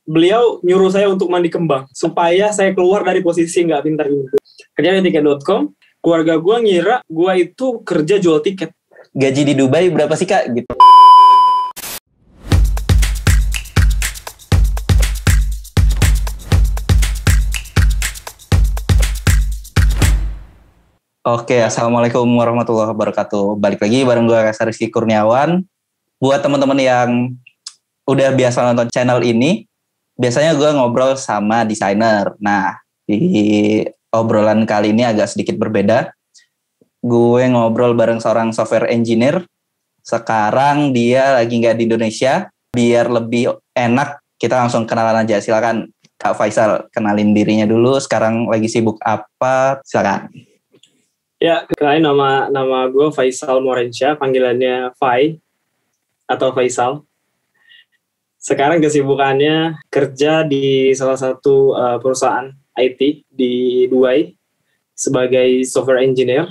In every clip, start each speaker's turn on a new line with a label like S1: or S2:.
S1: beliau nyuruh saya untuk mandi kembang supaya saya keluar dari posisi nggak pintar ini. Kerja di tiket.com, keluarga gue ngira gue itu kerja jual tiket.
S2: Gaji di Dubai berapa sih Kak? Gitu. Oke, assalamualaikum warahmatullahi wabarakatuh. Balik lagi bareng gue Rizky Kurniawan. Buat teman-teman yang udah biasa nonton channel ini, biasanya gue ngobrol sama desainer. Nah, di obrolan kali ini agak sedikit berbeda. Gue ngobrol bareng seorang software engineer. Sekarang dia lagi nggak di Indonesia. Biar lebih enak, kita langsung kenalan aja. Silakan Kak Faisal, kenalin dirinya dulu. Sekarang lagi sibuk apa? Silakan.
S1: Ya, kenalin nama gue Faisal Morensyah, panggilannya Fai atau Faisal. Sekarang kesibukannya kerja di salah satu perusahaan IT di Dubai sebagai software engineer.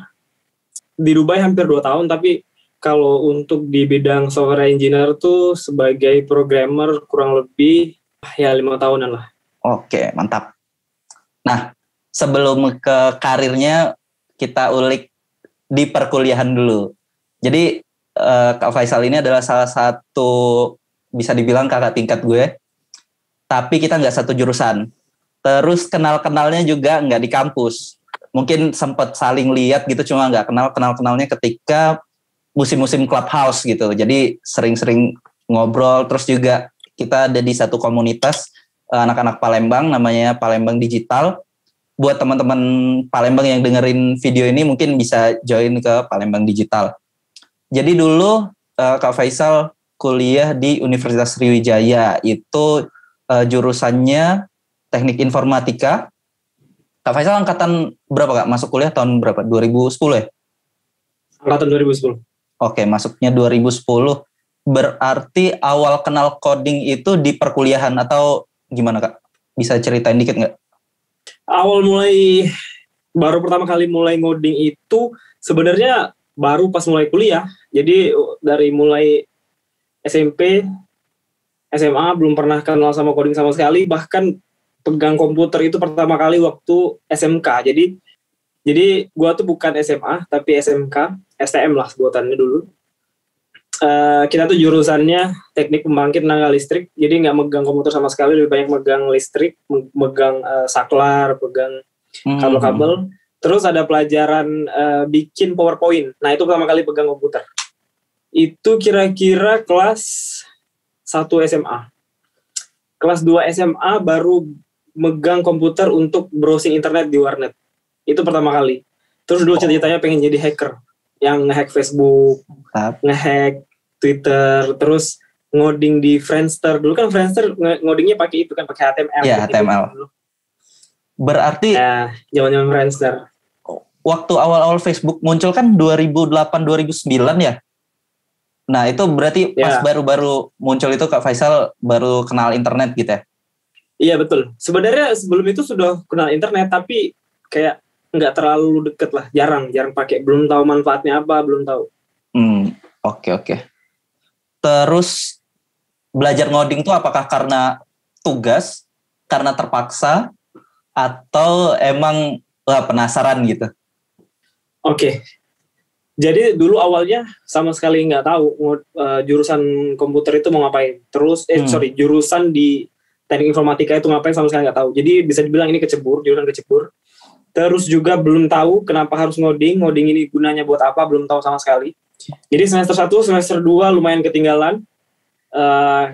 S1: Di Dubai hampir 2 tahun, tapi kalau untuk di bidang software engineer tuh sebagai programmer kurang lebih ya 5 tahunan lah.
S2: Oke, mantap. Nah, sebelum ke karirnya, kita ulik di perkuliahan dulu. Jadi Kak Faisal ini adalah salah satu, bisa dibilang kakak tingkat gue, tapi kita nggak satu jurusan. Terus kenalnya juga nggak di kampus. Mungkin sempat saling lihat gitu, cuma nggak kenalnya ketika musim-musim clubhouse gitu. Jadi sering-sering ngobrol. Terus juga kita ada di satu komunitas anak-anak Palembang, namanya Palembang Digital. Buat teman-teman Palembang yang dengerin video ini mungkin bisa join ke Palembang Digital. Jadi dulu Kak Faisal kuliah di Universitas Sriwijaya, itu jurusannya Teknik Informatika. Kak Faisal angkatan berapa Kak? Masuk kuliah tahun berapa? 2010 ya?
S1: Angkatan 2010.
S2: Oke, masuknya 2010. Berarti awal kenal coding itu di perkuliahan atau gimana Kak? Bisa ceritain dikit nggak?
S1: Baru pertama kali mulai ngoding itu sebenarnya baru pas mulai kuliah. Jadi dari mulai SMP, SMA belum pernah kenal sama coding sama sekali. Bahkan pegang komputer itu pertama kali waktu SMK. Jadi gua tuh bukan SMA tapi SMK, STM lah sebutannya dulu. Kita tuh jurusannya teknik pembangkit tenaga listrik, jadi nggak megang komputer sama sekali, lebih banyak megang listrik, megang saklar, pegang kabel-kabel. Terus ada pelajaran bikin PowerPoint. Nah itu pertama kali pegang komputer. Itu kira-kira kelas 1 SMA. Kelas 2 SMA baru megang komputer untuk browsing internet di warnet. Itu pertama kali. Terus dulu cita-citanya pengen jadi hacker, yang nge-hack Facebook, nge-hack Twitter, terus ngoding di Friendster. Dulu kan Friendster ngodingnya pakai itu kan, pakai HTML.
S2: Iya, HTML. Berarti
S1: zaman-zaman Friendster.
S2: Waktu awal-awal Facebook muncul kan 2008-2009 ya? Nah, itu berarti pas baru-baru muncul itu Kak Faisal baru kenal internet gitu ya?
S1: Iya, betul. Sebenarnya sebelum itu sudah kenal internet, tapi kayak nggak terlalu deket lah. Jarang pakai. Belum tahu manfaatnya apa, belum tahu.
S2: Oke. Terus belajar ngoding tuh apakah karena tugas, karena terpaksa, atau emang penasaran gitu?
S1: Oke. Jadi dulu awalnya sama sekali nggak tahu jurusan komputer itu mau ngapain. Terus jurusan di teknik informatika itu ngapain sama sekali nggak tahu. Jadi bisa dibilang ini jurusan kecebur. Terus juga belum tahu kenapa harus ngoding ini gunanya buat apa, belum tahu sama sekali. Jadi semester 1, semester 2 lumayan ketinggalan.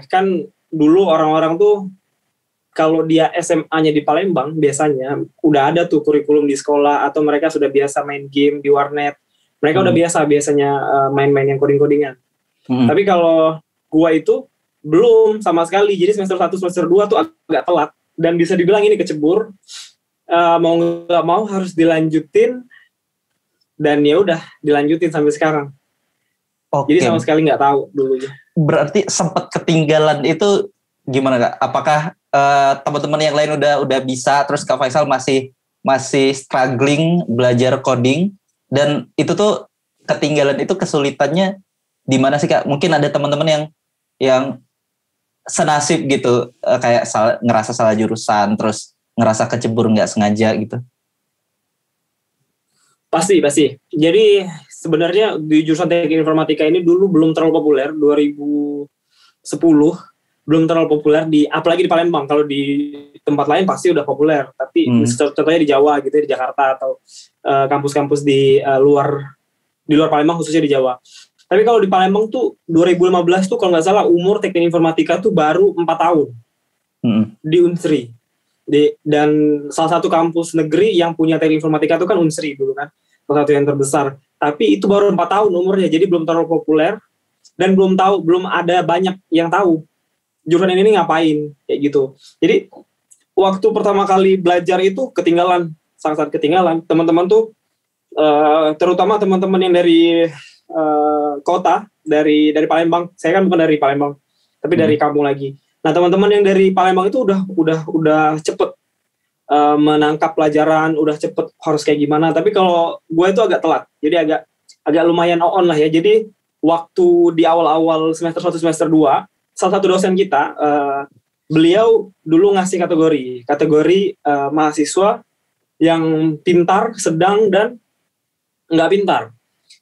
S1: Kan dulu orang-orang tuh kalau dia SMA-nya di Palembang biasanya udah ada tuh kurikulum di sekolah, atau mereka sudah biasa main game di warnet. Mereka udah biasanya main-main yang coding-codingan. Tapi kalau gua itu belum sama sekali. Jadi semester 1, semester 2 tuh agak telat. Dan bisa dibilang ini kecebur. Mau nggak mau harus dilanjutin. Dan ya udah dilanjutin sampai sekarang. Jadi sama sekali nggak tahu dulunya.
S2: Berarti sempat ketinggalan itu gimana Kak? Apakah teman-teman yang lain udah bisa, terus Kak Faisal masih struggling belajar coding, dan itu tuh ketinggalan itu kesulitannya di mana sih Kak? Mungkin ada teman-teman yang senasib gitu, kayak ngerasa salah jurusan, terus ngerasa kecebur nggak sengaja gitu?
S1: Pasti. Jadi sebenarnya di jurusan teknik informatika ini dulu belum terlalu populer, 2010 belum terlalu populer apalagi di Palembang. Kalau di tempat lain pasti udah populer, tapi contohnya di Jawa gitu, di Jakarta atau kampus-kampus di luar Palembang, khususnya di Jawa. Tapi kalau di Palembang tuh 2015 tuh kalau nggak salah umur teknik informatika tuh baru 4 tahun di Unsri. Dan salah satu kampus negeri yang punya teknik informatika itu kan Unsri dulu kan, salah satu yang terbesar. Tapi itu baru 4 tahun umurnya, jadi belum terlalu populer dan belum ada banyak yang tahu jurusan ini ngapain kayak gitu. Jadi waktu pertama kali belajar itu sangat ketinggalan. Teman-teman tuh terutama teman-teman yang dari kota, dari Palembang. Saya kan bukan dari Palembang, tapi dari kampung lagi. Nah, teman-teman yang dari Palembang itu udah cepet menangkap pelajaran, udah cepet harus kayak gimana. Tapi kalau gue itu agak telat, jadi agak lumayan on lah ya. Jadi waktu di awal-awal semester 1, semester 2, salah satu dosen kita, beliau dulu ngasih kategori mahasiswa yang pintar, sedang, dan nggak pintar.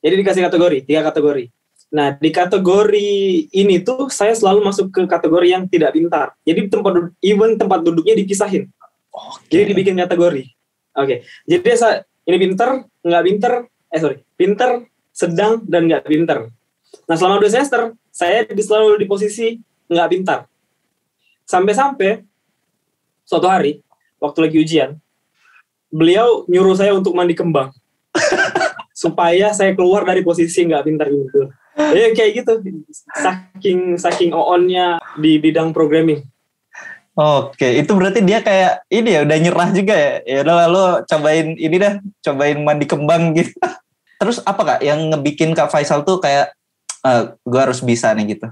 S1: Jadi dikasih 3 kategori. Nah, di kategori ini tuh saya selalu masuk ke kategori yang tidak pintar. Jadi tempat duduknya dipisahin. Jadi dibikin kategori. Oke. Jadi ini pintar, nggak pintar, pintar, sedang, dan nggak pintar. Nah, selama 2 semester saya selalu di posisi nggak pintar. Sampai suatu hari waktu lagi ujian, beliau nyuruh saya untuk mandi kembang supaya saya keluar dari posisi nggak pintar gitu. Kayak gitu, saking on-nya di bidang programming.
S2: Oke, itu berarti dia kayak ini ya, udah nyerah juga ya. Ya udah lalu cobain mandi kembang gitu. Terus apa Kak yang ngebikin Kak Faisal tuh kayak gue harus bisa nih gitu.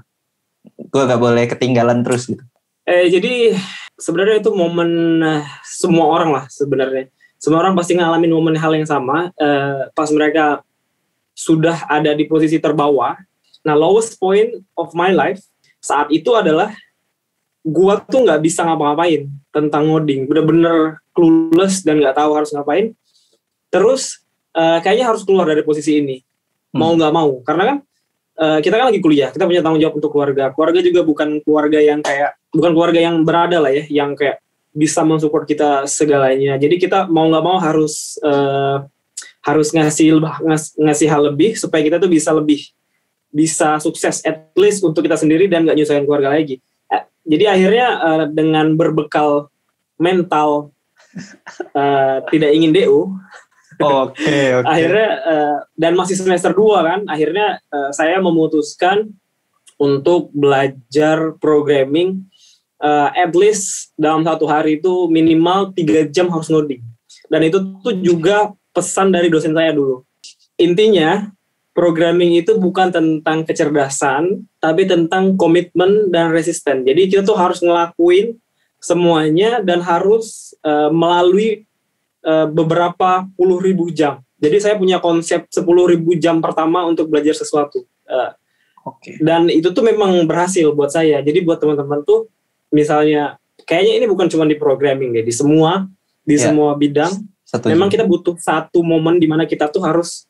S2: Gue gak boleh ketinggalan terus gitu.
S1: Jadi sebenarnya itu momen semua orang lah sebenarnya. Semua orang pasti ngalamin momen hal yang sama pas mereka sudah ada di posisi terbawah. Nah, lowest point of my life saat itu adalah gua tuh nggak bisa ngapa-ngapain tentang ngoding, bener-bener clueless dan nggak tahu harus ngapain. Terus kayaknya harus keluar dari posisi ini, mau nggak mau, karena kan kita kan lagi kuliah, kita punya tanggung jawab untuk keluarga. Keluarga juga bukan keluarga yang berada lah ya, yang kayak bisa mensupport kita segalanya. Jadi kita mau nggak mau harus ngasih hal lebih supaya kita tuh bisa sukses, at least untuk kita sendiri dan nggak nyusahin keluarga lagi. Jadi akhirnya dengan berbekal mental tidak ingin DU,
S2: okay.
S1: akhirnya dan masih semester 2 kan, akhirnya saya memutuskan untuk belajar programming at least dalam 1 hari itu minimal 3 jam harus ngoding. Dan itu tuh juga pesan dari dosen saya dulu. Intinya, programming itu bukan tentang kecerdasan, tapi tentang komitmen dan resisten. Jadi kita tuh harus ngelakuin semuanya dan harus melalui beberapa puluh ribu jam. Jadi saya punya konsep 10.000 jam pertama untuk belajar sesuatu. Dan itu tuh memang berhasil buat saya. Jadi buat teman-teman tuh, misalnya, kayaknya ini bukan cuma di programming deh, di semua bidang. Memang kita butuh satu momen di mana kita tuh harus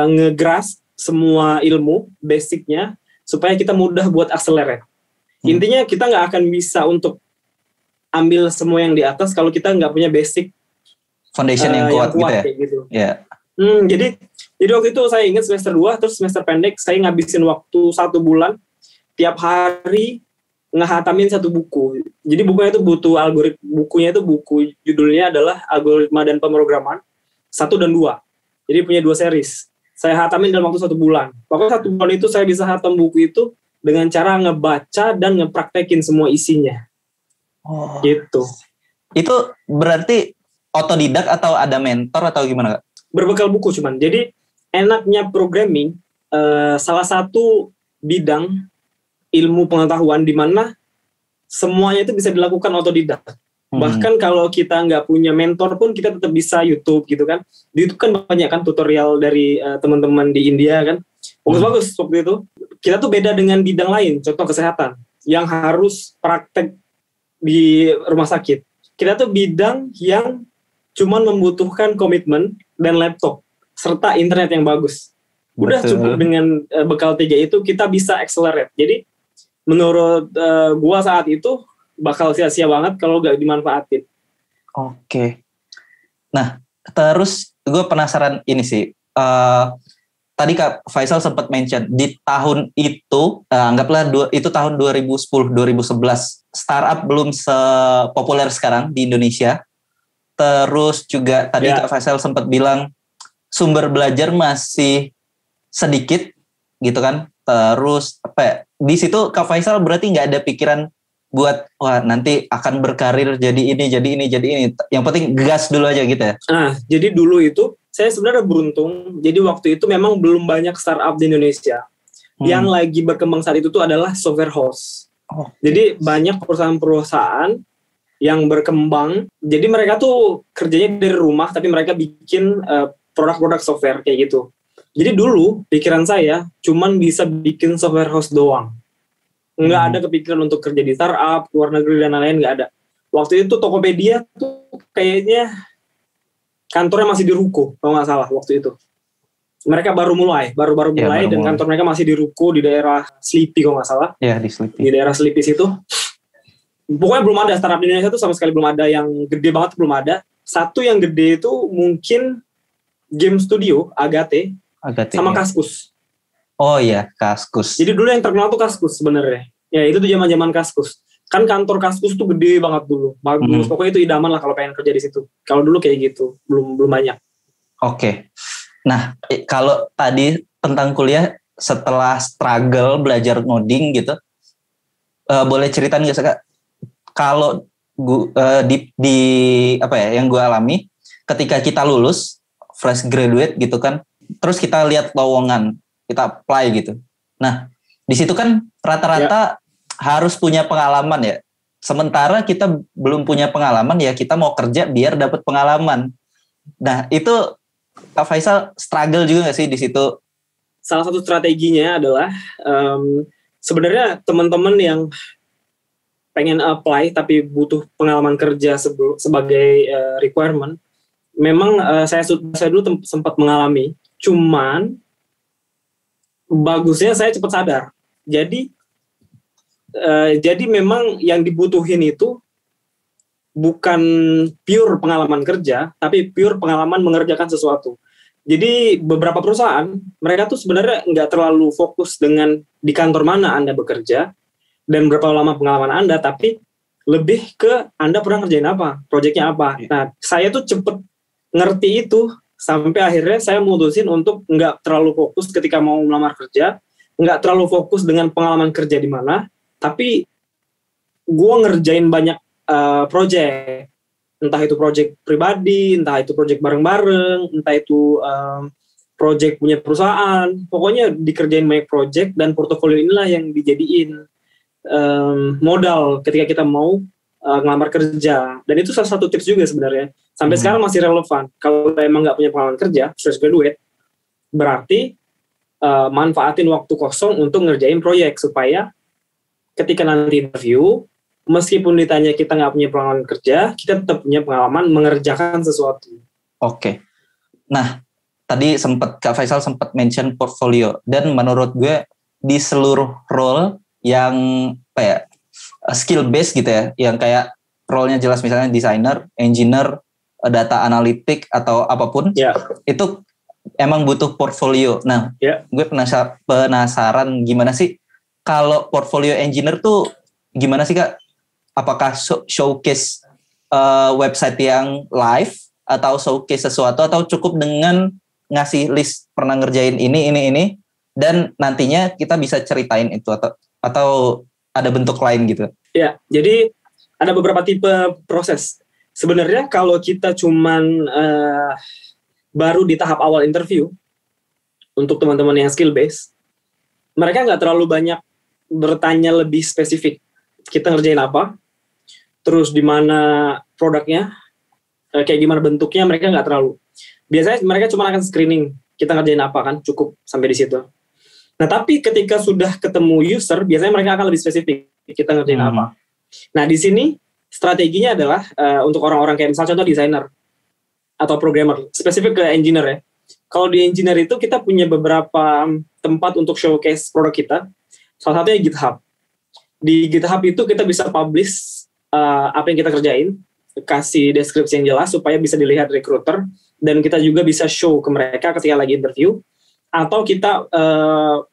S1: ngegrasp semua ilmu basicnya supaya kita mudah buat accelerate. Intinya kita nggak akan bisa untuk ambil semua yang di atas kalau kita nggak punya basic
S2: foundation yang kuat gitu ya.
S1: Gitu.
S2: Yeah.
S1: Jadi waktu itu saya ingat semester 2 terus semester pendek saya ngabisin waktu 1 bulan tiap hari ngehatamin 1 buku. Jadi bukunya itu buku judulnya adalah Algoritma dan Pemrograman 1 dan 2. Jadi punya 2 series. Saya hatamin dalam waktu 1 bulan. Pokoknya 1 bulan itu saya bisa hatam buku itu dengan cara ngebaca dan ngepraktekin semua isinya. Gitu.
S2: Itu berarti otodidak atau ada mentor atau gimana Kak?
S1: Berbekal buku cuman. Jadi enaknya programming salah satu bidang ilmu pengetahuan di mana semuanya itu bisa dilakukan otodidak. Bahkan kalau kita nggak punya mentor pun kita tetap bisa YouTube gitu kan. Di YouTube kan banyak kan tutorial dari teman-teman di India kan. Bagus-bagus waktu itu. Kita tuh beda dengan bidang lain, contoh kesehatan. yang harus praktek di rumah sakit. Kita tuh bidang yang cuman membutuhkan komitmen dan laptop serta internet yang bagus. Udah
S2: Betul.
S1: cukup dengan bekal 3 itu kita bisa accelerate. Jadi menurut gua saat itu bakal sia-sia banget kalau gak dimanfaatin.
S2: Oke. Nah, terus gue penasaran ini sih. Tadi Kak Faisal sempat mention di tahun itu, anggaplah itu tahun 2010-2011, startup belum sepopuler sekarang di Indonesia. Terus juga tadi Kak Faisal sempat bilang sumber belajar masih sedikit gitu kan. Terus di situ Kak Faisal berarti nggak ada pikiran buat wah nanti akan berkarir jadi ini. Yang penting gas dulu aja gitu ya.
S1: Nah, jadi dulu itu saya sebenarnya beruntung. Jadi waktu itu memang belum banyak startup di Indonesia. Yang lagi berkembang saat itu tuh adalah software house. Jadi banyak perusahaan-perusahaan yang berkembang. Jadi mereka tuh kerjanya dari rumah, tapi mereka bikin produk-produk software kayak gitu. Jadi dulu pikiran saya cuman bisa bikin software house doang. Nggak ada kepikiran untuk kerja di startup, luar negeri dan lain-lain, nggak ada. Waktu itu Tokopedia tuh kayaknya kantornya masih di Ruko, kalau nggak salah waktu itu. Mereka baru mulai dan kantor mereka masih di Ruko di daerah Sleepy kalau nggak salah.
S2: Iya, di Sleepy.
S1: Di daerah Sleepy situ. Pokoknya belum ada startup di Indonesia tuh sama sekali belum ada, yang gede banget belum ada. Satu yang gede itu mungkin Game Studio, Agate sama ya. Kaskus.
S2: Oh iya, Kaskus.
S1: Jadi dulu yang terkenal tuh Kaskus sebenarnya. Ya itu tuh zaman-zaman Kaskus. Kan kantor Kaskus tuh gede banget dulu. Bagus. Pokoknya itu idaman lah kalau pengen kerja di situ. Kalau dulu kayak gitu, belum banyak.
S2: Oke. Nah, kalau tadi tentang kuliah setelah struggle belajar ngoding gitu, boleh ceritain nggak sih Kak? Kalau di apa ya yang gue alami ketika kita lulus fresh graduate gitu kan, terus kita lihat lowongan, kita apply gitu. Nah, di situ kan rata-rata harus punya pengalaman ya. Sementara kita belum punya pengalaman ya kita mau kerja biar dapat pengalaman. Nah, itu Kak Faisal struggle juga nggak sih di situ?
S1: Salah satu strateginya adalah sebenarnya teman-teman yang pengen apply tapi butuh pengalaman kerja sebagai requirement, memang saya dulu sempat mengalami. Cuman bagusnya saya cepat sadar. Jadi memang yang dibutuhin itu bukan pure pengalaman kerja, tapi pure pengalaman mengerjakan sesuatu. Jadi beberapa perusahaan, mereka tuh sebenarnya nggak terlalu fokus dengan di kantor mana Anda bekerja, dan berapa lama pengalaman Anda, tapi lebih ke Anda pernah ngerjain apa, proyeknya apa. Nah, saya tuh cepet ngerti itu, sampai akhirnya saya mutusin untuk nggak terlalu fokus ketika mau melamar kerja, nggak terlalu fokus dengan pengalaman kerja di mana, tapi gue ngerjain banyak project, entah itu project pribadi, entah itu project bareng-bareng, entah itu project punya perusahaan, pokoknya dikerjain banyak project, dan portofolio inilah yang dijadiin modal ketika kita mau ngelamar kerja. Dan itu salah satu tips juga sebenarnya, sampai sekarang masih relevan. Kalau emang nggak punya pengalaman kerja, fresh graduate, berarti manfaatin waktu kosong untuk ngerjain proyek, supaya ketika nanti interview, meskipun ditanya kita nggak punya pengalaman kerja, kita tetap punya pengalaman mengerjakan sesuatu.
S2: Oke. Nah, tadi Kak Faisal sempat mention portfolio, dan menurut gue di seluruh role yang kayak skill based gitu ya, yang kayak role-nya jelas, misalnya designer, engineer, data analytic atau apapun, itu emang butuh portfolio. Nah, gue penasaran gimana sih kalau portfolio engineer tuh gimana sih Kak? Apakah showcase website yang live atau showcase sesuatu, atau cukup dengan ngasih list pernah ngerjain ini dan nantinya kita bisa ceritain itu, atau ada bentuk lain gitu?
S1: Ya, jadi ada beberapa tipe proses. Sebenarnya kalau kita cuman baru di tahap awal interview, untuk teman-teman yang skill base, mereka nggak terlalu banyak bertanya lebih spesifik. Kita ngerjain apa, terus di mana produknya, kayak gimana bentuknya, mereka nggak terlalu. Biasanya mereka cuma akan screening, kita ngerjain apa kan, cukup sampai di situ. Nah, tapi ketika sudah ketemu user, biasanya mereka akan lebih spesifik. kita ngerjain apa. Nah di sini strateginya adalah untuk orang-orang kayak misalnya contoh desainer atau programmer, spesifik ke engineer ya. Kalau di engineer itu kita punya beberapa tempat untuk showcase produk kita. Salah satunya GitHub. Di GitHub itu kita bisa publish apa yang kita kerjain, kasih deskripsi yang jelas supaya bisa dilihat recruiter, dan kita juga bisa show ke mereka ketika lagi interview, atau kita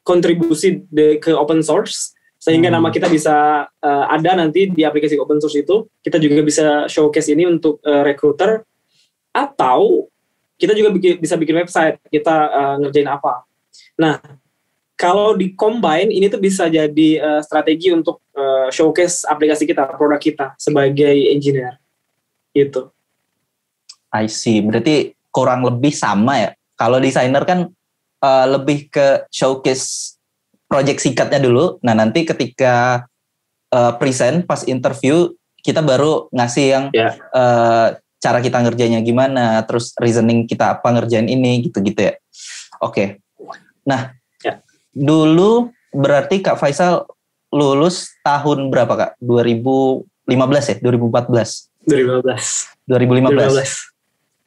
S1: kontribusi ke open source sehingga nama kita bisa ada nanti di aplikasi open source itu. Kita juga bisa showcase ini untuk recruiter, atau kita juga bisa bikin website kita ngerjain apa. Nah, kalau di combine ini tuh bisa jadi strategi untuk showcase aplikasi kita, produk kita sebagai engineer gitu.
S2: I see. Berarti kurang lebih sama ya. Kalau desainer kan lebih ke showcase project singkatnya dulu. Nah, nanti ketika present pas interview kita baru ngasih yang cara kita ngerjainnya gimana, terus reasoning kita apa ngerjain ini gitu-gitu ya. Oke. Nah, dulu berarti Kak Faisal lulus tahun berapa Kak? 2015 ya? 2014? 2015.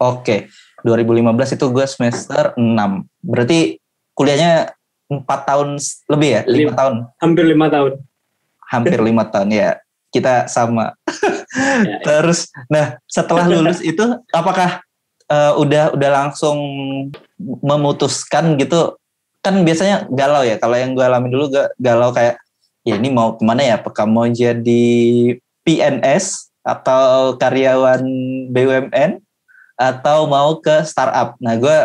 S2: Oke. 2015 itu gue semester 6. Berarti kuliahnya 4 tahun lebih ya? 5 tahun?
S1: Hampir 5 tahun.
S2: Hampir 5 tahun ya. Kita sama. Terus, nah setelah lulus itu apakah udah langsung memutuskan gitu? Kan biasanya galau ya. Kalau yang gue alami dulu galau kayak, ya ini mau kemana ya? Apakah mau jadi PNS atau karyawan BUMN atau mau ke startup? Nah gue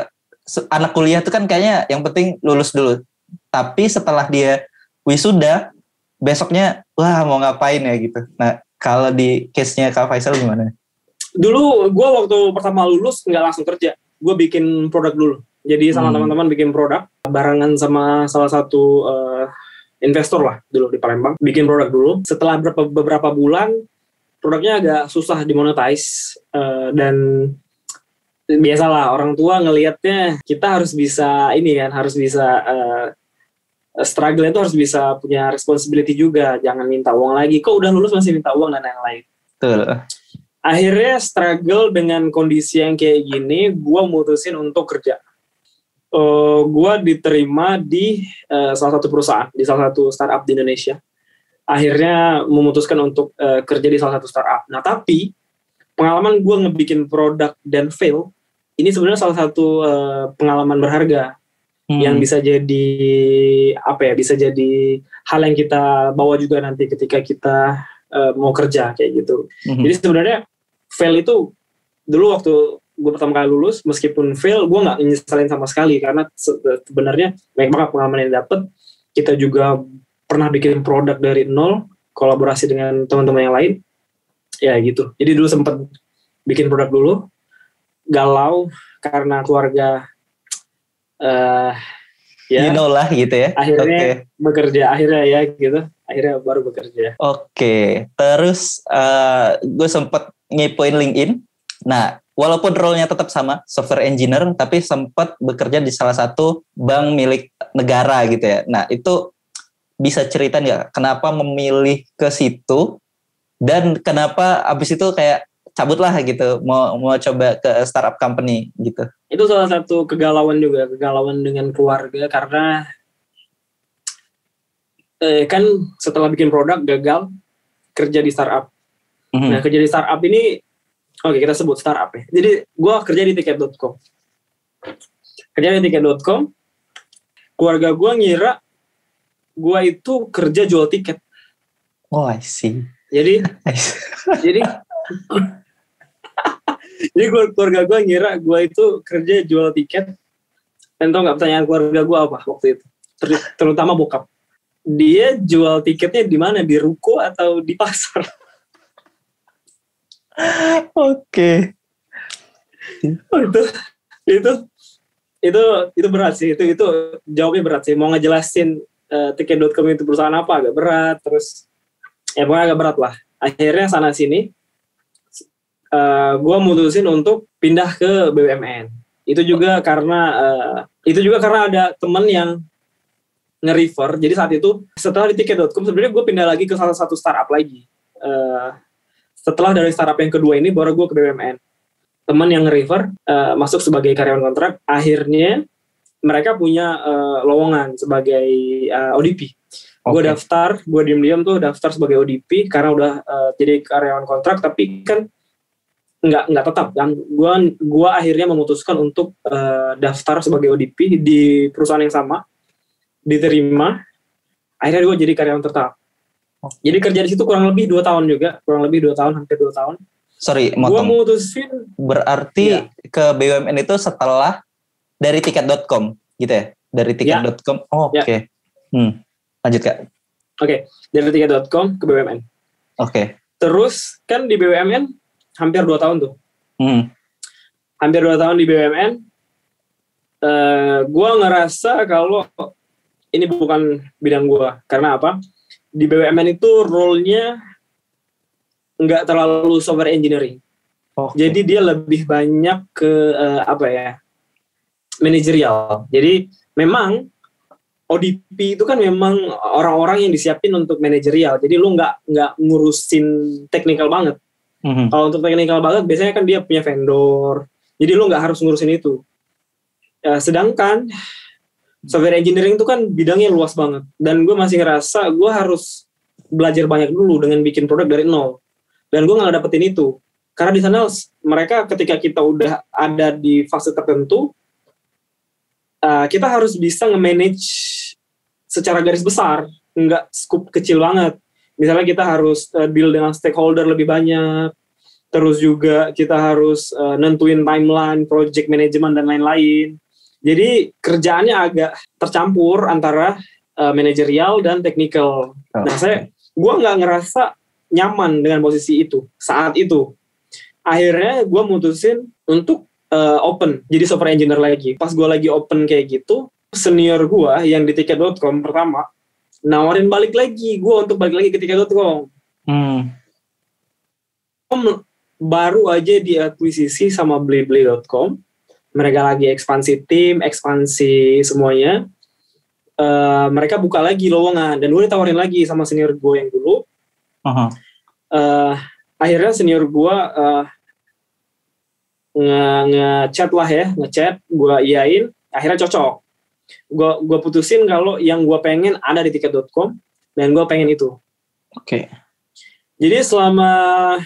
S2: anak kuliah tuh kan kayaknya yang penting lulus dulu. Tapi setelah dia wisuda, besoknya wah mau ngapain ya gitu. Nah kalau di case-nya Kak Faisal gimana?
S1: Dulu gue waktu pertama lulus nggak langsung kerja. Gue bikin produk dulu. Jadi sama teman-teman bikin produk. Barengan sama salah satu investor lah dulu di Palembang. Bikin produk dulu. Setelah beberapa bulan, produknya agak susah dimonetize. Dan biasalah orang tua ngelihatnya kita harus bisa ini kan, harus bisa struggle itu harus bisa punya responsibility juga, jangan minta uang lagi, kok udah lulus masih minta uang dan lain-lain.
S2: Betul.
S1: Akhirnya struggle dengan kondisi yang kayak gini, gue mutusin untuk kerja. Gue diterima di salah satu perusahaan, di salah satu startup di Indonesia. Akhirnya memutuskan untuk kerja di salah satu startup. Nah tapi pengalaman gue ngebikin produk dan fail, ini sebenarnya salah satu pengalaman berharga. Yang bisa jadi bisa jadi hal yang kita bawa juga nanti ketika kita mau kerja kayak gitu. Jadi sebenarnya fail itu dulu waktu gue pertama kali lulus, meskipun fail gue nggak nyesalin sama sekali karena sebenarnya banyak banget pengalaman yang dapet. Kita juga pernah bikin produk dari nol, kolaborasi dengan teman-teman yang lain ya gitu. Jadi dulu sempat bikin produk dulu, galau karena keluarga
S2: you know lah gitu ya.
S1: Akhirnya bekerja, akhirnya baru bekerja.
S2: Oke. Terus gue sempat ngepoin LinkedIn. Nah, walaupun role-nya tetap sama, software engineer, tapi sempat bekerja di salah satu bank milik negara gitu ya. Nah, itu bisa cerita nggak kenapa memilih ke situ dan kenapa abis itu kayak cabut lah gitu, mau coba ke startup company gitu.
S1: Itu salah satu kegalauan dengan keluarga karena kan setelah bikin produk gagal, kerja di startup. Nah kerja di startup ini, oke kita sebut startup ya. Jadi gue kerja di tiket.com. Keluarga gue ngira gue itu kerja jual tiket.
S2: Oh I see.
S1: Jadi keluarga gue ngira gue itu kerja jual tiket. Dan tau gak pertanyaan keluarga gue apa waktu itu? Terutama bokap. Dia jual tiketnya di mana? Di ruko atau di pasar?
S2: Oke.
S1: Itu berat sih. Itu jawabnya berat sih. Mau ngejelasin tiket.com itu perusahaan apa agak berat. Terus ya pokoknya agak berat lah. Akhirnya sana sini. Gue mutusin untuk pindah ke BUMN. Itu juga karena ada teman yang nge-refer. Jadi saat itu setelah di tiket.com sebenarnya gue pindah lagi ke salah satu startup lagi. Setelah dari startup yang kedua ini baru gue ke BUMN. Teman yang nge-refer masuk sebagai karyawan kontrak. Akhirnya mereka punya lowongan sebagai ODP. Gue daftar, gue diam-diam tuh daftar sebagai ODP karena udah jadi karyawan kontrak, tapi kan nggak tetap kan. Gue akhirnya memutuskan untuk daftar sebagai ODP di perusahaan yang sama, diterima. Akhirnya gue jadi karyawan tetap. Jadi kerja di situ kurang lebih 2 tahun juga, hampir 2 tahun.
S2: Sorry,
S1: gue mutusin.
S2: Berarti ke BUMN itu setelah dari tiket.com gitu ya? Dari tiket.com. Oke. Lanjut Kak.
S1: Oke, dari tiket.com ke BUMN.
S2: Oke.
S1: Terus kan di BUMN hampir 2 tahun tuh. Hampir 2 tahun di BUMN. Gue ngerasa kalau ini bukan bidang gue. Karena apa? Di BUMN itu role-nya nggak terlalu software engineering. Jadi dia lebih banyak ke manajerial. Jadi memang ODP itu kan memang orang-orang yang disiapin untuk manajerial. Jadi lu nggak ngurusin teknikal banget. Kalau untuk teknikal banget biasanya kan dia punya vendor. Jadi lu nggak harus ngurusin itu. Sedangkan software engineering itu kan bidangnya luas banget. Dan gue masih ngerasa gue harus belajar banyak dulu dengan bikin produk dari nol. Dan gue nggak dapetin itu. Karena di sana mereka ketika kita udah ada di fase tertentu, kita harus bisa nge-manage secara garis besar, nggak scoop kecil banget. Misalnya kita harus deal dengan stakeholder lebih banyak, terus juga kita harus nentuin timeline, project management, dan lain-lain. Jadi kerjaannya agak tercampur antara manajerial dan technical. Nah, gue nggak ngerasa nyaman dengan posisi itu saat itu. Akhirnya gue mutusin untuk open, jadi software engineer lagi. Pas gue lagi open kayak gitu, senior gue yang di tiket.com pertama nawarin balik lagi gue untuk balik lagi ke tiket.com. Baru aja diakuisisi sama blibli.com. Mereka lagi ekspansi tim, ekspansi semuanya. Mereka buka lagi lowongan dan gue ditawarin lagi sama senior gue yang dulu. Akhirnya senior gue ngechat, gue iyain, akhirnya cocok. Gue putusin kalau yang gue pengen ada di tiket.com dan gue pengen itu. Jadi selama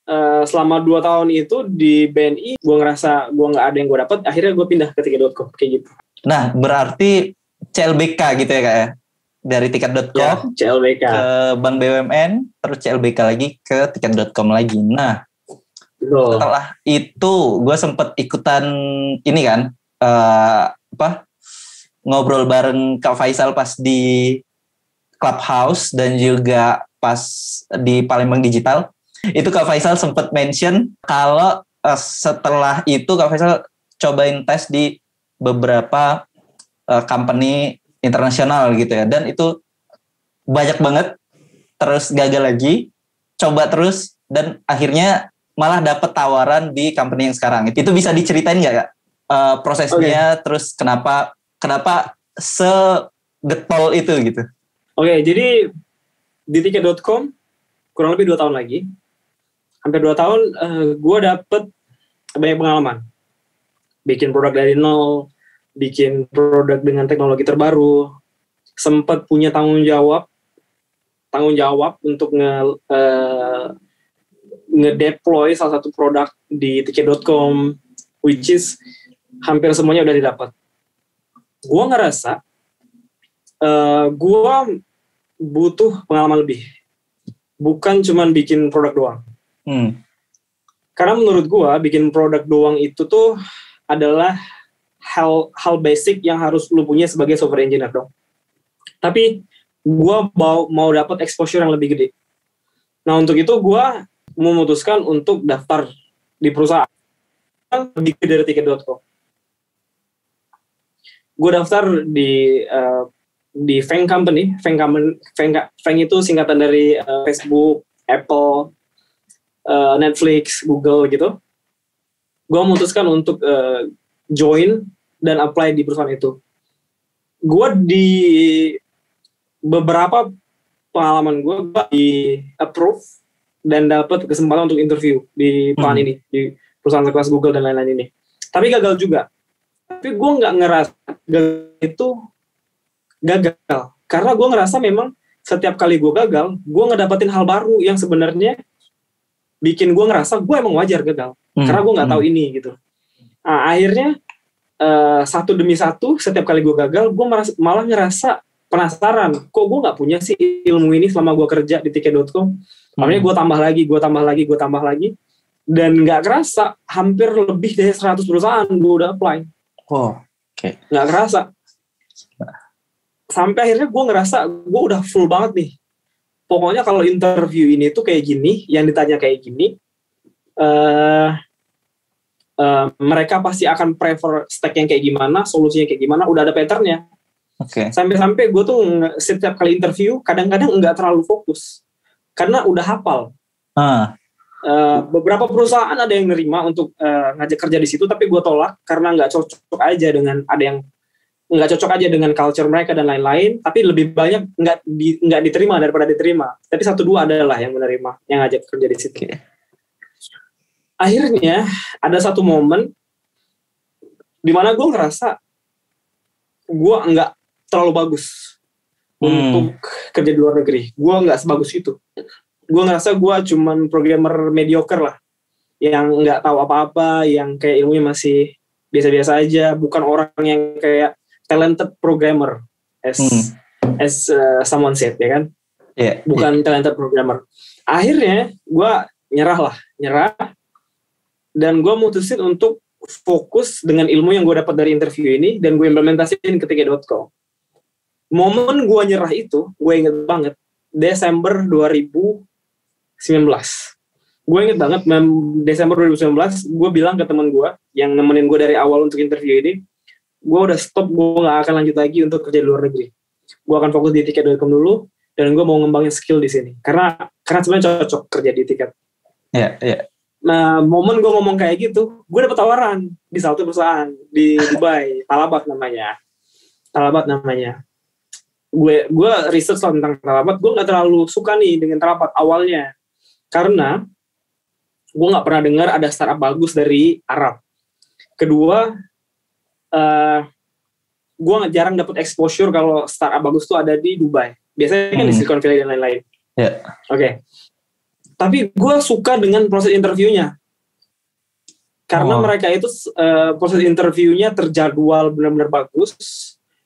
S1: 2 tahun itu di BNI gue ngerasa gue nggak ada yang gue dapat, akhirnya gue pindah ke tiket.com kayak gitu.
S2: Nah berarti CLBK gitu ya Kak ya, dari tiket.com
S1: CLBK
S2: ke Bank BUMN, terus CLBK lagi ke tiket.com lagi. Nah setelah itu gue sempet ikutan ini kan ngobrol bareng Kak Faisal pas di Clubhouse dan juga pas di Palembang Digital. Itu Kak Faisal sempat mention kalau setelah itu Kak Faisal cobain tes di beberapa company internasional gitu ya, dan itu banyak banget, terus gagal lagi, coba terus, dan akhirnya malah dapet tawaran di company yang sekarang. Itu bisa diceritain nggak Kak prosesnya? Terus kenapa segetol itu gitu?
S1: Jadi di tiket.com kurang lebih 2 tahun lagi, hampir 2 tahun, gue dapet banyak pengalaman. Bikin produk dari nol, bikin produk dengan teknologi terbaru, sempat punya tanggung jawab untuk nge-deploy salah satu produk di tiket.com, which is hampir semuanya udah didapat. Gue ngerasa gue butuh pengalaman lebih, bukan cuman bikin produk doang. Karena menurut gue bikin produk doang itu tuh adalah hal basic yang harus lu punya sebagai software engineer dong. Tapi gue mau dapat exposure yang lebih gede. Nah untuk itu gue memutuskan untuk daftar di perusahaan lebih gede dari tiket.com. Gue daftar di Fang Company. Fang itu singkatan dari Facebook, Apple, Netflix, Google gitu. Gue memutuskan untuk join dan apply di perusahaan itu. Gue beberapa pengalaman gue di approve dan dapat kesempatan untuk interview di perusahaan ini, di perusahaan sekelas Google dan lain-lain ini. Tapi gagal juga. Tapi gue nggak ngerasa itu gagal, karena gue ngerasa memang setiap kali gue gagal, gue ngedapetin hal baru yang sebenarnya bikin gue ngerasa gue emang wajar gagal, karena gue nggak tahu ini gitu. Nah, akhirnya satu demi satu, setiap kali gue gagal, gue malah ngerasa penasaran, kok gue nggak punya sih ilmu ini selama gue kerja di tiket.com. Makanya gue tambah lagi, dan nggak kerasa hampir lebih dari 100 perusahaan gue udah apply.
S2: Oh, oke.
S1: Nggak kerasa. Sampai akhirnya gue ngerasa gue udah full banget nih. Pokoknya kalau interview ini tuh kayak gini, yang ditanya kayak gini, mereka pasti akan prefer stack yang kayak gimana, solusinya kayak gimana, udah ada patternnya.
S2: Oke.
S1: Sampai gue tuh setiap kali interview kadang-kadang nggak terlalu fokus karena udah hafal. Beberapa perusahaan ada yang nerima untuk ngajak kerja di situ, tapi gue tolak karena nggak cocok aja dengan, ada yang nggak cocok aja dengan culture mereka dan lain-lain. Tapi lebih banyak nggak diterima daripada diterima. Tapi 1-2 adalah yang menerima, yang ngajak kerja di situ. Akhirnya ada satu momen di mana gue ngerasa gue nggak terlalu bagus untuk kerja di luar negeri. Gue nggak sebagus itu. Gue ngerasa gue cuman programmer mediocre lah, yang nggak tahu apa-apa, yang kayak ilmunya masih biasa-biasa aja, bukan orang yang kayak talented programmer as someone said, ya kan? Bukan talented programmer. Akhirnya gue nyerah, dan gue mutusin untuk fokus dengan ilmu yang gue dapat dari interview ini, dan gue implementasiin ke tiket.com. Momen gue nyerah itu, gue inget banget, Desember 2019. Gue inget banget, Desember 2019, gue bilang ke teman gue, yang nemenin gue dari awal untuk interview ini, gue udah stop, gue gak akan lanjut lagi untuk kerja di luar negeri. Gue akan fokus di tiket.com dulu, dan gue mau ngembangin skill di sini. Karena sebenarnya cocok kerja di tiket. Nah, momen gue ngomong kayak gitu, gue dapet tawaran di satu perusahaan di Dubai, Talabat namanya. Gue research tentang Talabat, gue nggak terlalu suka nih dengan Talabat awalnya, karena gue nggak pernah dengar ada startup bagus dari Arab. Kedua, gue jarang dapat exposure kalau startup bagus tuh ada di Dubai. Biasanya kan di Silicon Valley dan lain-lain. Oke. Tapi gue suka dengan proses interviewnya, karena mereka itu proses interviewnya terjadwal benar-benar bagus.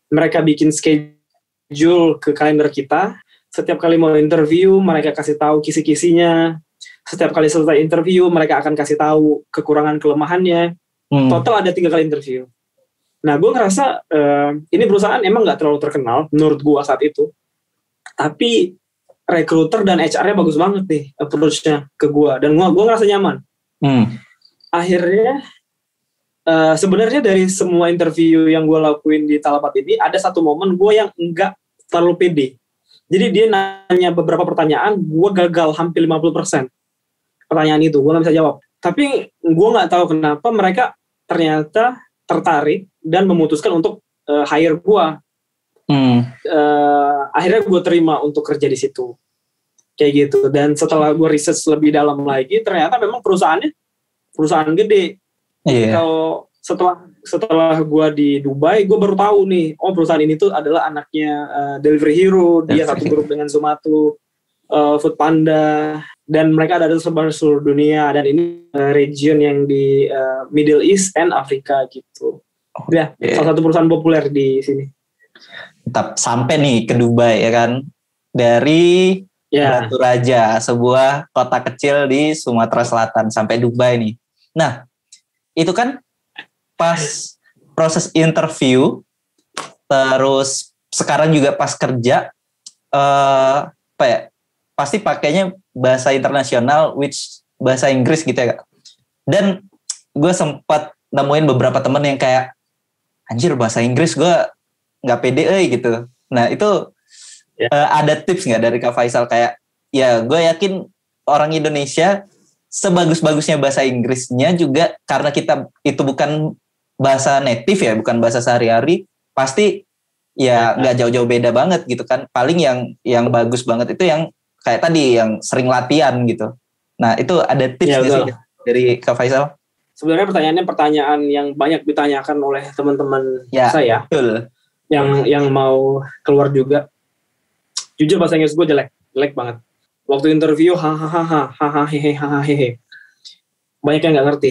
S1: Mereka bikin schedule ke kalender kita. Setiap kali mau interview, mereka kasih tahu kisi-kisinya. Setiap kali selesai interview, mereka akan kasih tahu kekurangan kelemahannya. Total ada 3 kali interview. Nah, gue ngerasa ini perusahaan emang nggak terlalu terkenal menurut gue saat itu. Tapi recruiter dan HR-nya bagus banget nih approach-nya ke gue. Dan gue ngerasa nyaman. Akhirnya, sebenarnya dari semua interview yang gue lakuin di Talabat ini, ada satu momen gue yang enggak terlalu pede. Jadi dia nanya beberapa pertanyaan, gue gagal hampir 50% pertanyaan itu, gue gak bisa jawab. Tapi gue gak tahu kenapa mereka ternyata tertarik dan memutuskan untuk hire gue. Akhirnya gue terima untuk kerja di situ. Kayak gitu. Dan setelah gue research lebih dalam lagi, ternyata memang perusahaan gede. Kalau setelah gue di Dubai, gue baru tahu nih, perusahaan ini tuh adalah anaknya Delivery Hero, dia satu grup dengan Zomato, Foodpanda, dan mereka ada di seluruh dunia, dan ini region yang di Middle East and Afrika gitu. Salah satu perusahaan populer di sini.
S2: Tetap sampai nih ke Dubai, ya kan, dari Batu Raja, sebuah kota kecil di Sumatera Selatan, sampai Dubai nih. Nah, itu kan pas proses interview, terus sekarang juga pas kerja, pasti pakainya bahasa internasional, which bahasa Inggris gitu ya Kak. Dan gue sempat nemuin beberapa temen yang kayak, anjir bahasa Inggris gue gak pede gitu. Nah itu ada tips gak dari Kak Faisal, kayak ya gue yakin orang Indonesia sebagus-bagusnya bahasa Inggrisnya juga, karena kita itu bukan bahasa native ya, bukan bahasa sehari-hari, pasti ya nggak jauh-jauh beda banget gitu kan. Paling yang bagus banget itu yang kayak tadi yang sering latihan gitu. Nah itu ada tips
S1: Ya,
S2: nggak sih
S1: betul.
S2: dari Kak Faisal?
S1: Sebenarnya pertanyaannya pertanyaan yang banyak ditanyakan oleh teman-teman
S2: Ya,
S1: saya
S2: betul.
S1: yang mau keluar juga. Jujur bahasa Inggris gue jelek banget. Waktu interview hahaha hehehe. Banyak yang nggak ngerti.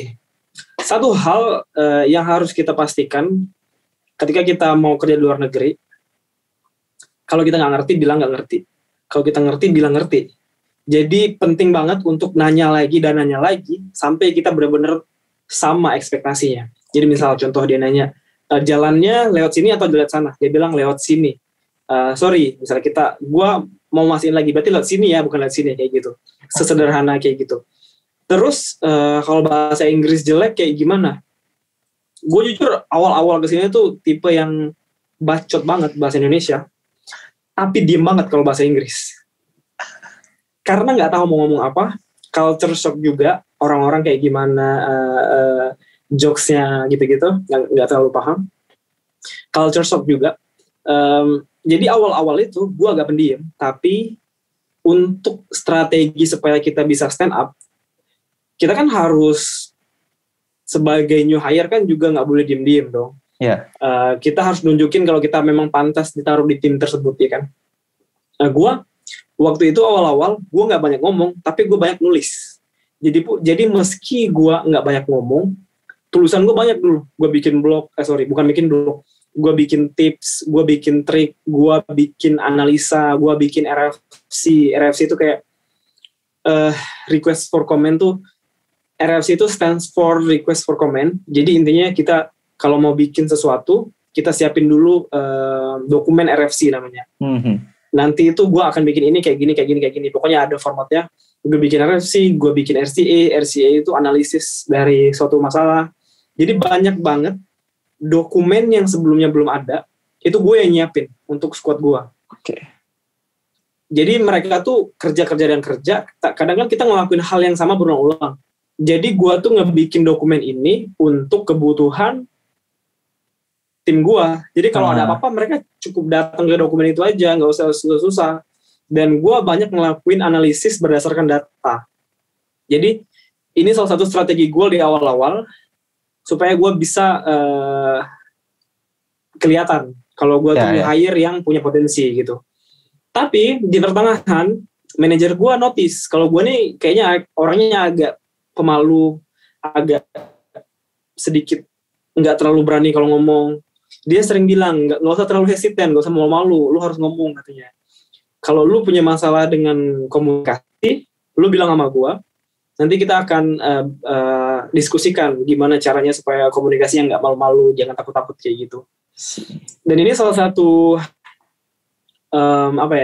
S1: Satu hal yang harus kita pastikan ketika kita mau kerja di luar negeri, kalau kita nggak ngerti bilang nggak ngerti. Kalau kita ngerti bilang ngerti. Jadi penting banget untuk nanya lagi dan nanya lagi sampai kita benar-benar sama ekspektasinya. Jadi misal contoh dia nanya, jalannya lewat sini atau lewat sana? Dia bilang lewat sini. Sorry, misalnya gua mau mastiin lagi, berarti lewat sini ya, bukan lewat sini, kayak gitu. Sesederhana kayak gitu. Terus kalau bahasa Inggris jelek kayak gimana? Gue jujur awal-awal kesini tuh tipe yang bacot banget bahasa Indonesia, tapi diem banget kalau bahasa Inggris. Karena nggak tahu mau ngomong apa, culture shock juga, orang-orang kayak gimana jokesnya gitu-gitu, nggak terlalu paham. Culture shock juga. Jadi awal-awal itu gue agak pendiam, tapi untuk strategi supaya kita bisa stand up, kita kan harus sebagai new hire kan juga nggak boleh diem-diem dong.
S2: Ya.
S1: Kita harus nunjukin kalau kita memang pantas ditaruh di tim tersebut ya kan. Gue waktu itu awal-awal gue nggak banyak ngomong, tapi gue banyak nulis. Jadi meski gue nggak banyak ngomong, tulisan gue banyak dulu. Gue bikin blog, bukan bikin blog. Gue bikin tips, gue bikin trik, gue bikin analisa, gue bikin RFC. RFC itu kayak request for comment tuh. RFC itu stands for request for comment. Jadi intinya kita kalau mau bikin sesuatu, kita siapin dulu dokumen RFC namanya. Nanti itu gue akan bikin ini kayak gini. Pokoknya ada formatnya. Gue bikin RFC, gue bikin RCA. RCA itu analisis dari suatu masalah. Jadi banyak banget dokumen yang sebelumnya belum ada, itu gue yang nyiapin untuk squad gue.
S2: Oke.
S1: Jadi mereka tuh kerja. Kadang-kadang kita ngelakuin hal yang sama berulang-ulang. Jadi gue tuh ngebikin dokumen ini untuk kebutuhan tim gue. Jadi kalau ada apa-apa mereka cukup datang ke dokumen itu aja, nggak usah susah-susah. Dan gue banyak ngelakuin analisis berdasarkan data. Jadi ini salah satu strategi gue di awal-awal supaya gue bisa kelihatan kalau gue tuh hire yang punya potensi gitu. Tapi di pertengahan manajer gue notice kalau gue nih kayaknya orangnya agak pemalu, agak sedikit nggak terlalu berani kalau ngomong. Dia sering bilang nggak usah terlalu hesitant, nggak usah malu-malu, lu harus ngomong katanya. Kalau lu punya masalah dengan komunikasi, lu bilang sama gue. Nanti kita akan diskusikan gimana caranya supaya komunikasinya nggak malu-malu, jangan takut-takut kayak gitu. Dan ini salah satu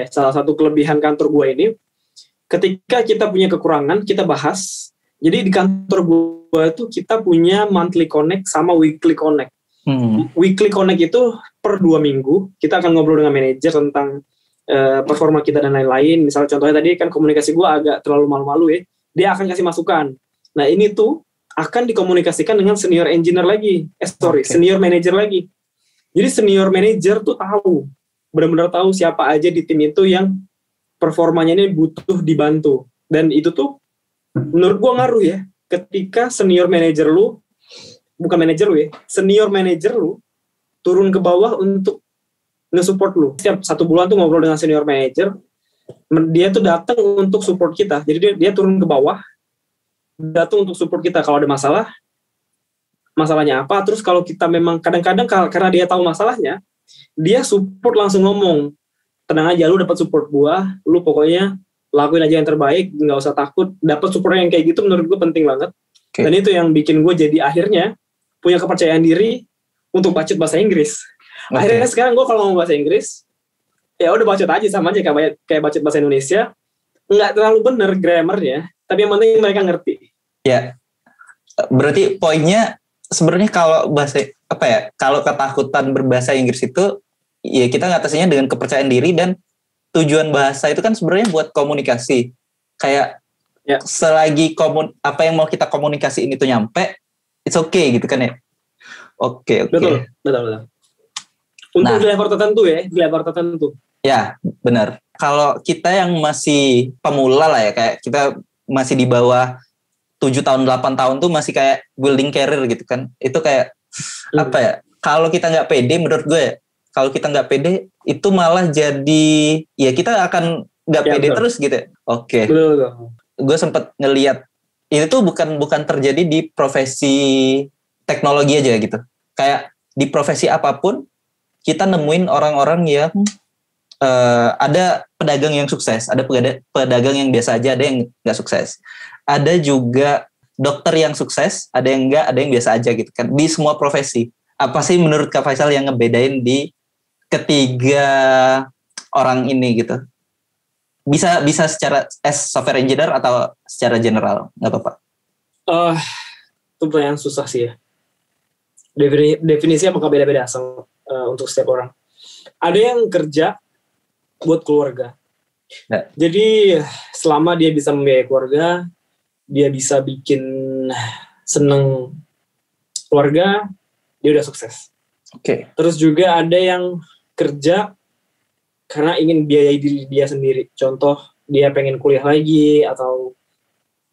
S1: salah satu kelebihan kantor gue ini. Ketika kita punya kekurangan, kita bahas. Jadi di kantor gue itu kita punya monthly connect sama weekly connect. Weekly connect itu per 2 minggu kita akan ngobrol dengan manajer tentang performa kita dan lain-lain. Misalnya contohnya tadi kan komunikasi gue agak terlalu malu-malu ya. Dia akan kasih masukan. Nah ini tuh akan dikomunikasikan dengan senior engineer lagi. Senior manager lagi. Jadi senior manager tuh tahu. Benar-benar tahu siapa aja di tim itu yang performanya ini butuh dibantu. Dan itu tuh menurut gua ngaruh ya. Ketika senior manager lu, bukan manager lu ya, senior manager lu turun ke bawah untuk nge-support lu. Setiap 1 bulan tuh ngobrol dengan senior manager. Dia tuh datang untuk support kita. Jadi dia turun ke bawah, datang untuk support kita kalau ada masalah, masalahnya apa. Terus kalau kita memang kadang-kadang karena dia tahu masalahnya, dia support langsung ngomong, tenang aja, lu dapat support gua, lu pokoknya lakuin aja yang terbaik, nggak usah takut. Dapat support yang kayak gitu menurut gua penting banget. Dan itu yang bikin gua jadi akhirnya punya kepercayaan diri untuk bacot bahasa Inggris. Akhirnya sekarang gua kalau ngomong bahasa Inggris, ya udah bacot aja, sama aja kayak bacot bahasa Indonesia, nggak terlalu bener grammarnya, tapi yang penting mereka ngerti.
S2: Ya, berarti poinnya sebenarnya kalau kalau ketakutan berbahasa Inggris itu, ya kita ngatasinnya dengan kepercayaan diri, dan tujuan bahasa itu kan sebenarnya buat komunikasi. Kayak selagi apa yang mau kita komunikasiin itu nyampe, it's okay gitu kan ya. Oke.
S1: Betul. Untuk di level tertentu ya, di level tertentu.
S2: Ya, benar. Kalau kita yang masih pemula lah ya, kayak kita masih di bawah 7 tahun, 8 tahun tuh masih kayak building career gitu kan. Itu kayak, apa ya, kalau kita nggak pede, menurut gue ya, kalau kita nggak pede, itu malah jadi, ya kita akan nggak pede
S1: betul.
S2: terus gitu. Oke.
S1: Betul.
S2: Gue sempat ngelihat, itu tuh bukan terjadi di profesi teknologi aja gitu. Kayak di profesi apapun, kita nemuin orang-orang yang ada pedagang yang sukses, ada pedagang yang biasa aja, ada yang nggak sukses. Ada juga dokter yang sukses, ada yang nggak, ada yang biasa aja gitu kan. Di semua profesi. Apa sih menurut Kak Faisal yang ngebedain di ketiga orang ini gitu? Bisa secara software engineer atau secara general, nggak apa-apa.
S1: Itu pertanyaan susah sih ya. Definisinya apakah beda-beda untuk setiap orang. Ada yang kerja buat keluarga.
S2: Ya.
S1: Jadi selama dia bisa membiayai keluarga, dia bisa bikin seneng keluarga, dia udah sukses.
S2: Oke.
S1: Terus juga ada yang kerja karena ingin biayai diri dia sendiri. Contoh, dia pengen kuliah lagi atau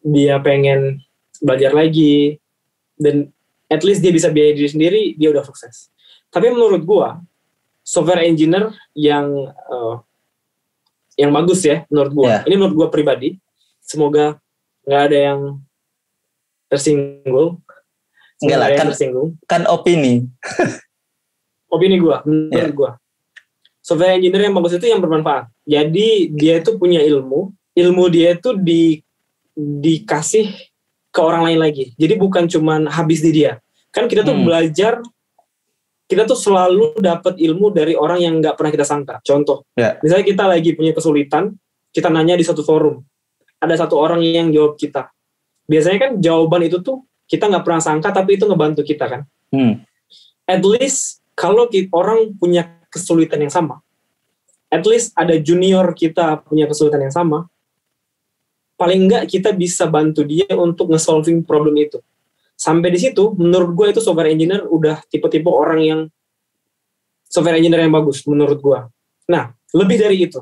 S1: dia pengen belajar lagi, dan at least dia bisa biayai diri sendiri, dia udah sukses. Tapi menurut gua, software engineer yang bagus ya menurut gua. Yeah. Ini menurut gua pribadi. Semoga nggak ada yang tersinggung.
S2: Enggak lah, kan opini.
S1: Opini gua, menurut gua. Software engineer yang bagus itu yang bermanfaat. Jadi dia itu punya ilmu dia itu dikasih ke orang lain lagi. Jadi bukan cuman habis di dia. Kan kita tuh belajar, kita tuh selalu dapat ilmu dari orang yang nggak pernah kita sangka. Contoh, misalnya kita lagi punya kesulitan, kita nanya di satu forum, ada satu orang yang jawab kita. Biasanya kan jawaban itu tuh kita nggak pernah sangka, tapi itu ngebantu kita kan. At least kalau orang punya kesulitan yang sama, at least ada junior kita punya kesulitan yang sama, paling enggak kita bisa bantu dia untuk nge-solving problem itu. Sampai di situ, menurut gue itu software engineer udah tipe-tipe orang yang software engineer yang bagus menurut gue. Nah, lebih dari itu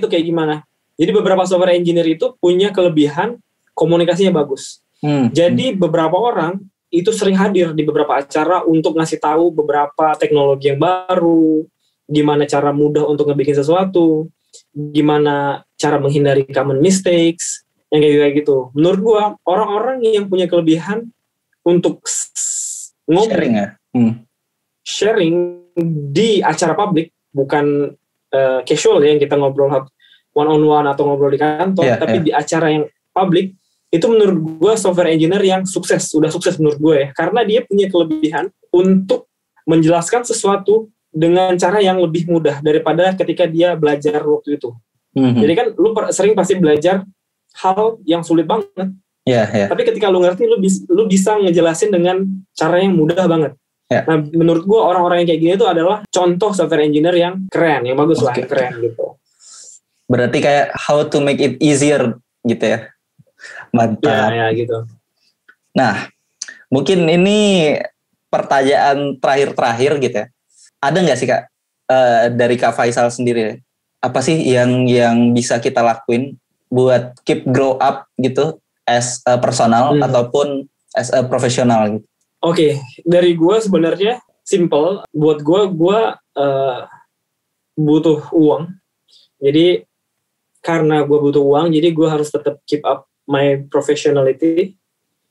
S1: kayak gimana? Jadi beberapa software engineer itu punya kelebihan komunikasinya bagus. Jadi beberapa orang itu sering hadir di beberapa acara untuk ngasih tahu beberapa teknologi yang baru, gimana cara mudah untuk ngebikin sesuatu, gimana cara menghindari common mistakes, yang kayak gitu. Menurut gua, orang-orang yang punya kelebihan untuk ngomong, sharing di acara publik, bukan casual ya, yang kita ngobrol one-on-one atau ngobrol di kantor, tapi di acara yang publik, itu menurut gue software engineer yang udah sukses menurut gue ya, karena dia punya kelebihan untuk menjelaskan sesuatu dengan cara yang lebih mudah daripada ketika dia belajar waktu itu. Jadi kan lu sering pasti belajar hal yang sulit banget, tapi ketika lu ngerti, lu bisa ngejelasin dengan cara yang mudah banget. Nah menurut gue orang-orang yang kayak gini itu adalah contoh software engineer yang keren, yang bagus lah, yang keren gitu.
S2: Berarti kayak how to make it easier gitu ya. Mantap.
S1: Ya gitu.
S2: Nah, mungkin ini pertanyaan terakhir gitu ya. Ada nggak sih Kak, dari Kak Faisal sendiri, apa sih yang bisa kita lakuin buat keep grow up gitu as a personal ataupun as a profesional gitu?
S1: Oke, dari gue sebenarnya simple. Buat gue butuh uang. Jadi karena gue butuh uang, jadi gue harus tetap keep up my professionality.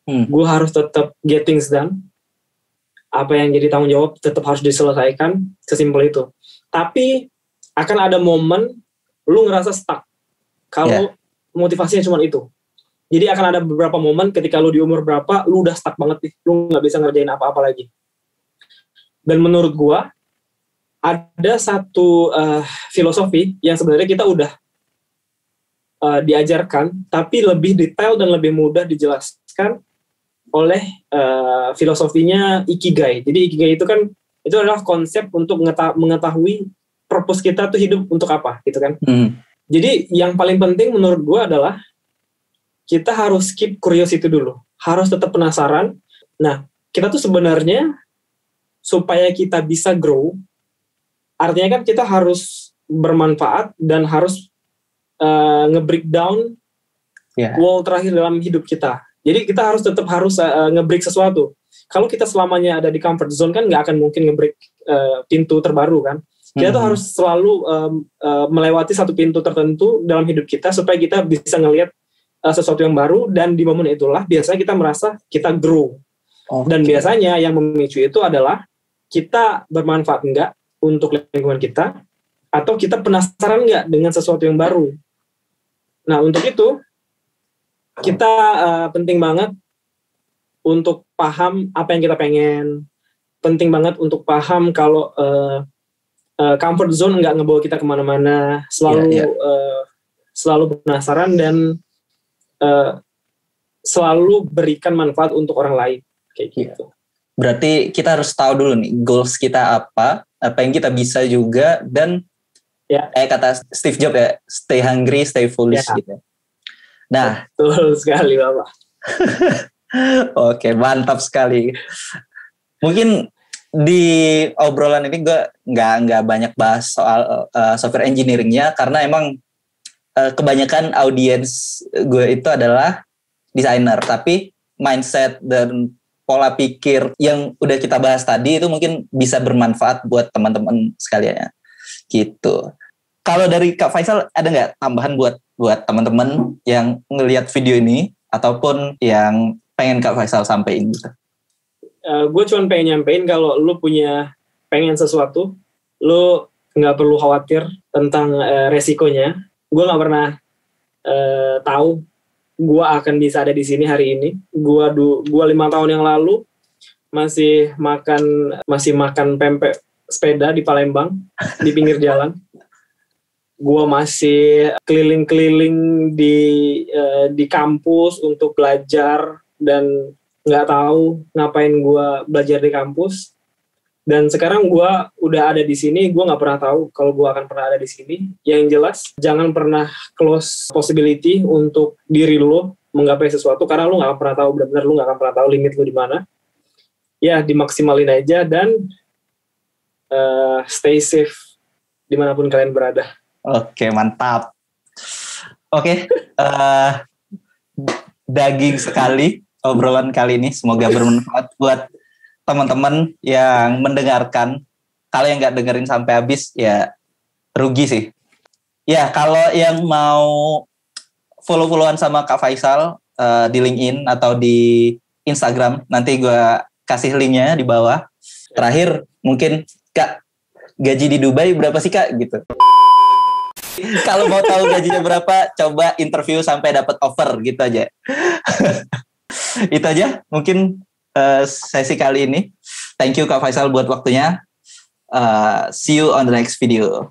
S1: Gue harus tetap get things done. Apa yang jadi tanggung jawab tetap harus diselesaikan, sesimpel itu. Tapi akan ada momen lu ngerasa stuck kalau motivasinya cuma itu. Jadi akan ada beberapa momen ketika lu di umur berapa, lu udah stuck banget nih, lu nggak bisa ngerjain apa-apa lagi. Dan menurut gue ada satu filosofi yang sebenarnya kita udah diajarkan, tapi lebih detail dan lebih mudah dijelaskan oleh filosofinya Ikigai. Jadi Ikigai itu adalah konsep untuk mengetahui purpose kita tuh hidup untuk apa, gitu kan. Jadi yang paling penting menurut gue adalah kita harus keep curiosity dulu, harus tetap penasaran. Nah, kita tuh sebenarnya supaya kita bisa grow, artinya kan kita harus bermanfaat dan harus nge-breakdown wall terakhir dalam hidup kita. Jadi kita tetap harus nge-break sesuatu. Kalau kita selamanya ada di comfort zone kan nggak akan mungkin nge-break pintu terbaru kan. Kita tuh harus selalu melewati satu pintu tertentu dalam hidup kita supaya kita bisa ngelihat sesuatu yang baru, dan di momen itulah biasanya kita merasa kita grow. Dan biasanya yang memicu itu adalah kita bermanfaat enggak untuk lingkungan kita, atau kita penasaran enggak dengan sesuatu yang baru. Nah, untuk itu kita penting banget untuk paham apa yang kita pengen. Penting banget untuk paham kalau comfort zone enggak ngebawa kita kemana-mana. Selalu penasaran dan selalu berikan manfaat untuk orang lain. Kayak gitu.
S2: Berarti kita harus tahu dulu nih goals kita apa yang kita bisa juga, dan kata Steve Jobs ya, stay hungry, stay foolish gitu. Nah,
S1: betul sekali Bapak.
S2: Oke, mantap sekali. Mungkin di obrolan ini gue nggak banyak bahas soal software engineeringnya, karena emang kebanyakan audiens gue itu adalah desainer, tapi mindset dan pola pikir yang udah kita bahas tadi itu mungkin bisa bermanfaat buat teman-teman sekalian ya. Gitu. Kalau dari Kak Faisal ada nggak tambahan buat teman-teman yang ngelihat video ini ataupun yang pengen Kak Faisal sampaikan gitu?
S1: Gue cuma pengen nyampein kalau lu pengen sesuatu, lu nggak perlu khawatir tentang resikonya. Gue nggak pernah tahu gue akan bisa ada di sini hari ini. Gue 5 tahun yang lalu masih makan pempek sepeda di Palembang di pinggir jalan. Gue masih keliling-keliling di kampus untuk belajar dan nggak tahu ngapain gue belajar di kampus. Dan sekarang gue udah ada di sini, gue nggak pernah tahu kalau gue akan pernah ada di sini. Yang jelas, jangan pernah close possibility untuk diri lo menggapai sesuatu, karena lo nggak pernah tahu, benar-benar lo nggak akan pernah tahu limit lo di mana. Ya, dimaksimalin aja dan stay safe dimanapun kalian berada.
S2: Oke, mantap. Oke, daging sekali obrolan kali ini. Semoga bermanfaat buat teman-teman yang mendengarkan. Kalau yang nggak dengerin sampai habis ya rugi sih. Ya, kalau yang mau follow-followan sama Kak Faisal di LinkedIn atau di Instagram, nanti gue kasih linknya di bawah. Terakhir mungkin Kak, gaji di Dubai berapa sih Kak gitu? Kalau mau tahu gajinya berapa, coba interview sampai dapat offer gitu aja. Itu aja mungkin sesi kali ini. Thank you Kak Faisal buat waktunya. See you on the next video.